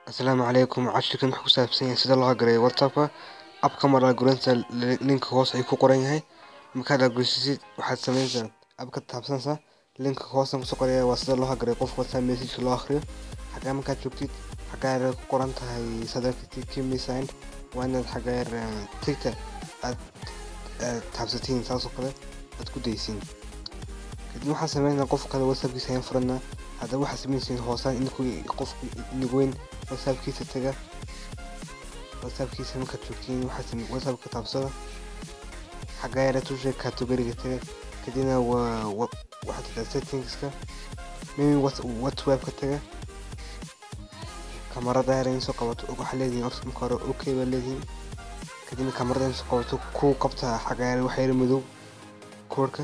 Asalaamu calaykum. Casharkan wuxuu ku saabsan yahay sida loo gareeyo WhatsApp-ka. Abka markaa gurinta link hoos ay ku qoran yahay. Markaad gurisid waxaad sameynaysaa abka taabsanaysaa link hoos ku soo qoraya waa sida loo gareeyo qof WhatsApp message loo akhriyo. Xagaa markaad joogtid xagaa ku qoran tahay sadarkii kimi sign waa inaad xagaa tigta aad taabsatiin saas oo kale aad ku daysiin. kadib waxaan sameynaa qof kale WhatsApp-kiisa ayaan furanaa. hadda waxaa sameynaysiin hoosaan in qofku inagoyn WhatsApp-kiisa taga. WhatsApp-kiisa markaad joogtiin waxaad WhatsApp-ka taabsada xagaa yara tushay category-ga taga kadibna waxaad tagaa settings-ka WhatsApp-ka taga kamarada yareen soo qabato waxa leediin horta marka hore okay baa leediin kadibna kamarada soo qabato ku qabta xagaa yara waxa yara madow koodhka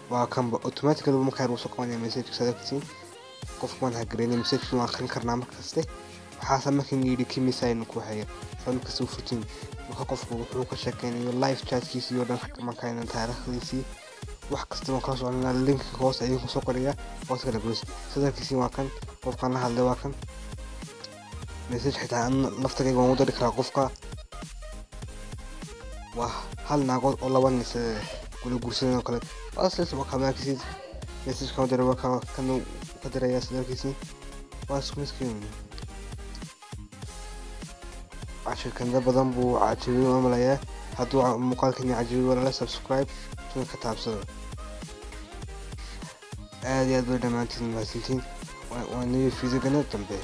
waa kan automatically markaa uu soo qabanaya message sadaqtiin qofka waan hagareyna message waan akhrin karnaa markaste waxaa sameeyay yiri kimi sign ku haya sanadka soo futin marka qofku wuxuu ka sheekeynayo live chat-kiisa iyo dhan markaa inaan taariikhdiisii wax kasta oo kala soconaa link hoos ayuu ku soo qoraya hoos kala goos sadaqtiisi waa kan qofkan la hadlay waa kan message xitaa naftayga waan u diri karaa qofka waa hal naagood oo laba nis kula guursadeen kale asas waa kamarkiisa message ka diro waa kan ka diraya sadaqtiisi waa isku miskiin عشان بدن بو عاجبين وملايا هادو مقالك اني عاجبين ولا سبسكرايب تون كتابسو ادي ادو دمانتين ماسنتين واني فيزيكال تنبيه